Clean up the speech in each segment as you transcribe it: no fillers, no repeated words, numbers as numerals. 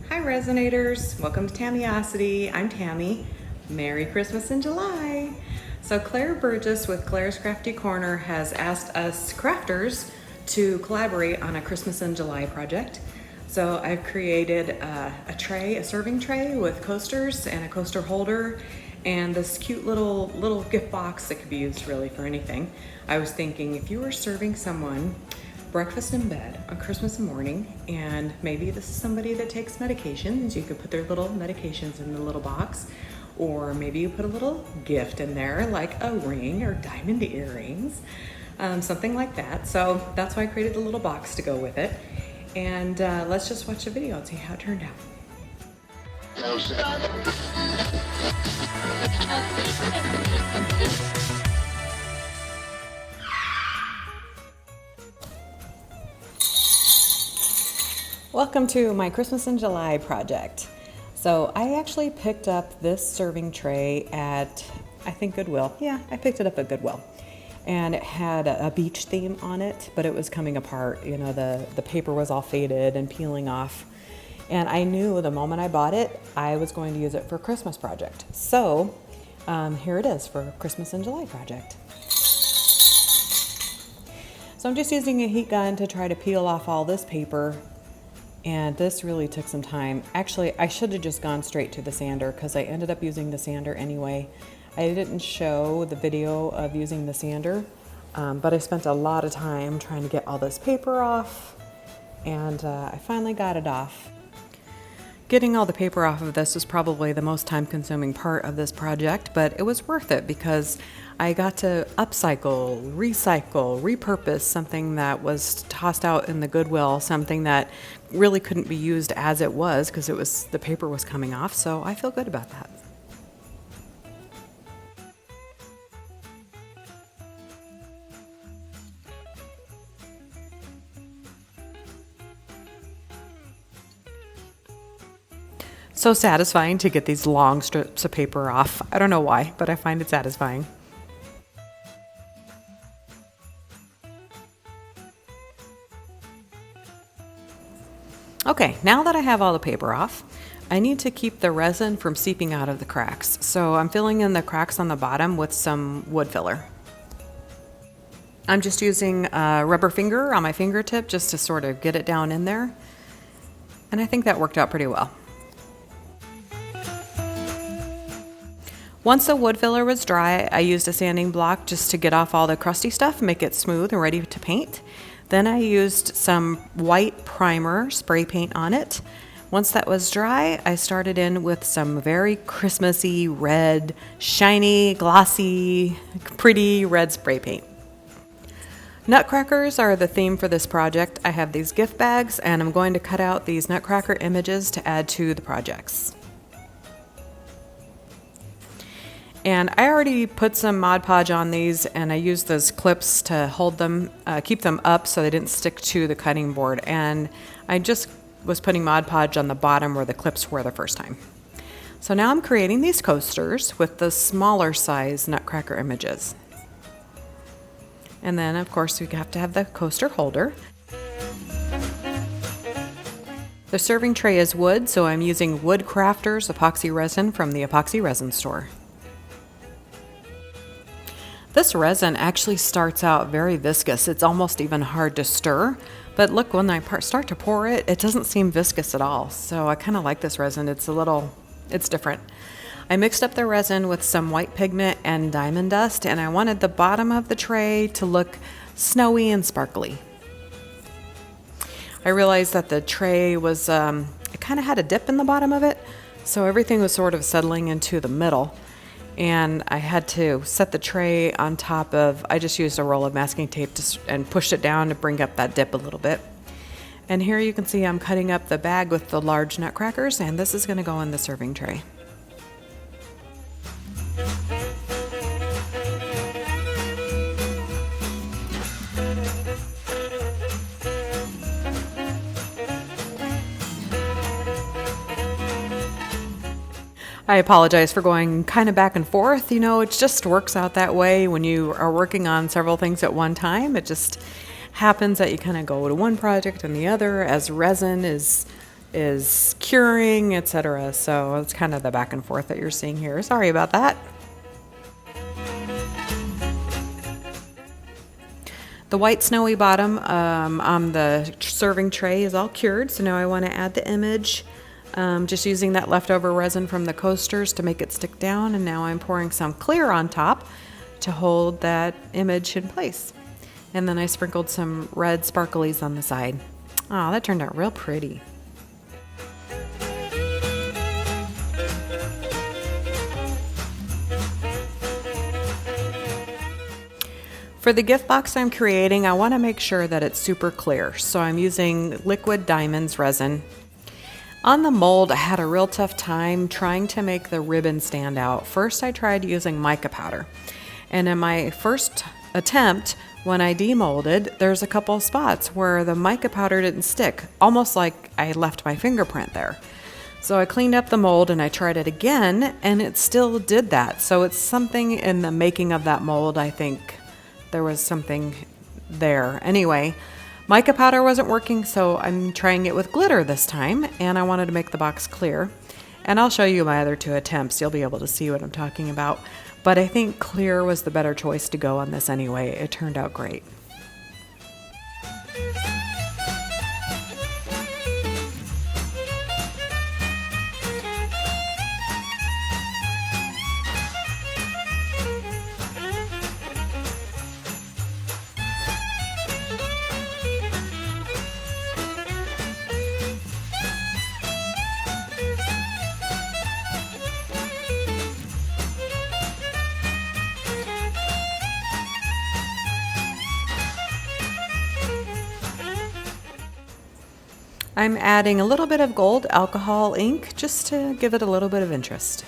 Hi Resonators, welcome to Tammyosity. I'm Tammy. Merry Christmas in July. So Claire Burgess with Claire's Crafty Corner has asked us crafters to collaborate on a Christmas in July project. So I've created a tray, a serving tray with coasters and a coaster holder and this cute little gift box that could be used really for anything. I was thinking if you were serving someone breakfast in bed on Christmas morning, and maybe this is somebody that takes medications, you could put their little medications in the little box, or maybe you put a little gift in there like a ring or diamond earrings, something like that. So that's why I created a little box to go with it. And let's just watch the video and see how it turned out. Welcome to my Christmas in July project. So I actually picked up this serving tray at, I think, Goodwill. Yeah, I picked it up at Goodwill. And it had a beach theme on it, but it was coming apart. You know, the paper was all faded and peeling off. And I knew the moment I bought it, I was going to use it for a Christmas project. So here it is for a Christmas in July project. So I'm just using a heat gun to try to peel off all this paper. And this really took some time. Actually, I should have just gone straight to the sander because I ended up using the sander anyway. I didn't show the video of using the sander, but I spent a lot of time trying to get all this paper off, and I finally got it off. Getting all the paper off of this was probably the most time-consuming part of this project, but it was worth it because I got to upcycle, recycle, repurpose something that was tossed out in the Goodwill, something that really couldn't be used as it was because the paper was coming off, so I feel good about that. So satisfying to get these long strips of paper off. I don't know why, but I find it satisfying. Okay, now that I have all the paper off, I need to keep the resin from seeping out of the cracks. So I'm filling in the cracks on the bottom with some wood filler. I'm just using a rubber finger on my fingertip just to sort of get it down in there. And I think that worked out pretty well. Once the wood filler was dry, I used a sanding block just to get off all the crusty stuff, make it smooth and ready to paint. Then I used some white primer spray paint on it. Once that was dry, I started in with some very Christmassy red, shiny, glossy, pretty red spray paint. Nutcrackers are the theme for this project. I have these gift bags and I'm going to cut out these nutcracker images to add to the projects. And I already put some Mod Podge on these, and I used those clips to hold them, keep them up so they didn't stick to the cutting board. And I just was putting Mod Podge on the bottom where the clips were the first time. So now I'm creating these coasters with the smaller size nutcracker images. And then, of course, we have to have the coaster holder. The serving tray is wood, so I'm using Wood Crafters epoxy resin from the epoxy resin store. This resin actually starts out very viscous. It's almost even hard to stir, but look, when I start to pour it, it doesn't seem viscous at all. So I kind of like this resin. It's different. I mixed up the resin with some white pigment and diamond dust, and I wanted the bottom of the tray to look snowy and sparkly. I realized that the tray was, it kind of had a dip in the bottom of it, so everything was sort of settling into the middle. And I had to set the tray on top of, I just used a roll of masking tape and pushed it down to bring up that dip a little bit. And here you can see I'm cutting up the bag with the large nutcrackers, and this is going to go in the serving tray. I apologize for going kind of back and forth. You know, it just works out that way when you are working on several things at one time. It just happens that you kind of go to one project and the other as resin is is curing, etc. So it's kind of the back and forth that you're seeing here. Sorry about that. The white snowy bottom on the serving tray is all cured, so now I want to add the image. Just using that leftover resin from the coasters to make it stick down, and now I'm pouring some clear on top to hold that image in place. And then I sprinkled some red sparklies on the side. Oh, that turned out real pretty. For the gift box I'm creating, I want to make sure that it's super clear, so I'm using liquid diamonds resin. On the mold, I had a real tough time trying to make the ribbon stand out. First, I tried using mica powder, and in my first attempt, when I demolded, there's a couple of spots where the mica powder didn't stick, almost like I left my fingerprint there. So I cleaned up the mold and I tried it again, and it still did that. So it's something in the making of that mold, I think. There was something there. Anyway, mica powder wasn't working, so I'm trying it with glitter this time, and I wanted to make the box clear. And I'll show you my other two attempts. You'll be able to see what I'm talking about. But I think clear was the better choice to go on this anyway. It turned out great. I'm adding a little bit of gold alcohol ink just to give it a little bit of interest.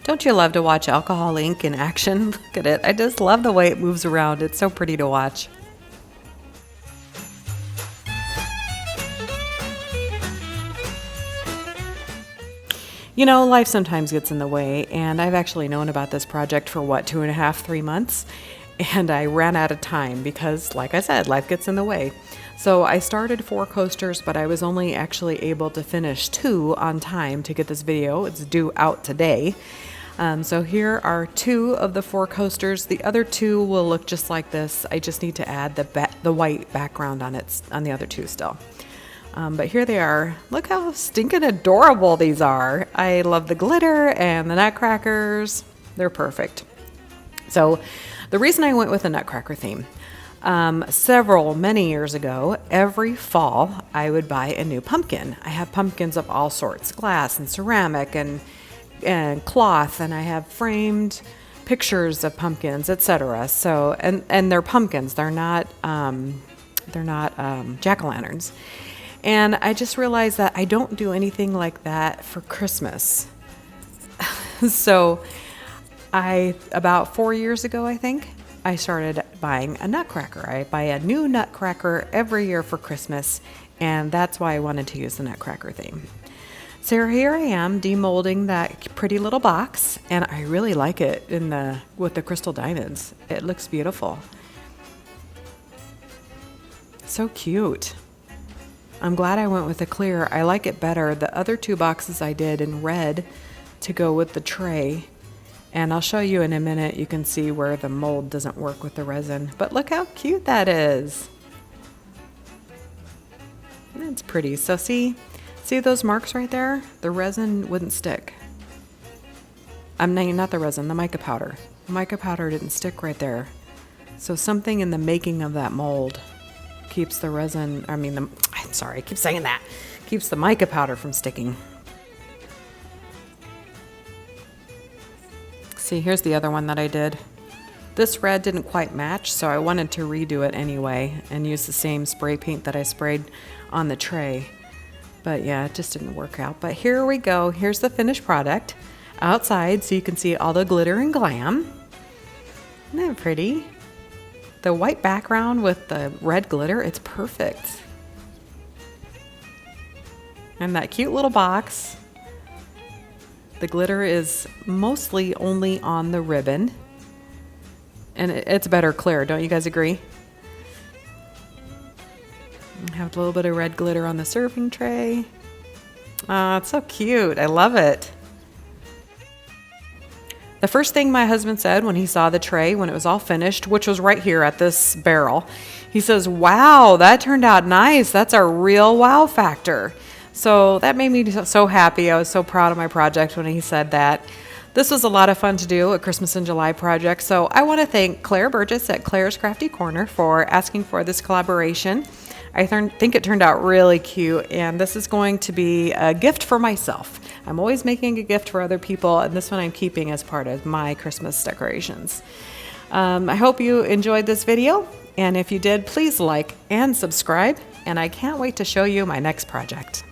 Don't you love to watch alcohol ink in action? Look at it. I just love the way it moves around. It's so pretty to watch. You know, life sometimes gets in the way, and I've actually known about this project for 2.5, 3 months, and I ran out of time because, like I said, life gets in the way. So I started 4 coasters, but I was only actually able to finish 2 on time to get this video. It's due out today. So here are 2 of the 4 coasters. The other 2 will look just like this. I just need to add the white background on the other 2 still. But here they are. Look how stinking adorable these are. I love the glitter and the nutcrackers. They're perfect. So the reason I went with a nutcracker theme, many years ago, every fall I would buy a new pumpkin. I have pumpkins of all sorts, glass and ceramic and cloth, and I have framed pictures of pumpkins, etc. So and they're pumpkins. They're not jack-o'-lanterns. And I just realized that I don't do anything like that for Christmas. So about 4 years ago, I think, I started buying a nutcracker. I buy a new nutcracker every year for Christmas, and that's why I wanted to use the nutcracker theme. So here I am demolding that pretty little box, and I really like it with the crystal diamonds. It looks beautiful. So cute. I'm glad I went with the clear. I like it better. The other 2 boxes I did in red to go with the tray. And I'll show you in a minute. You can see where the mold doesn't work with the resin. But look how cute that is. That's pretty. So see those marks right there? The resin wouldn't stick. Not the resin, the mica powder. The mica powder didn't stick right there. So something in the making of that mold keeps the resin, I keep saying that, keeps the mica powder from sticking. See, here's the other one that I did. This red didn't quite match, so I wanted to redo it anyway and use the same spray paint that I sprayed on the tray. But yeah, it just didn't work out. But here we go. Here's the finished product outside, so you can see all the glitter and glam. Isn't that pretty? The white background with the red glitter, it's perfect. And that cute little box. The glitter is mostly only on the ribbon. And it's better clear, don't you guys agree? Have a little bit of red glitter on the serving tray. It's so cute. I love it. The first thing my husband said when he saw the tray, when it was all finished, which was right here at this barrel, he says, "Wow, that turned out nice. That's a real wow factor." So that made me so happy. I was so proud of my project when he said that. This was a lot of fun to do, a Christmas in July project. So I want to thank Claire Burgess at Claire's Crafty Corner for asking for this collaboration. I think it turned out really cute, and this is going to be a gift for myself. I'm always making a gift for other people, and this one I'm keeping as part of my Christmas decorations. I hope you enjoyed this video, and if you did, please like and subscribe, and I can't wait to show you my next project.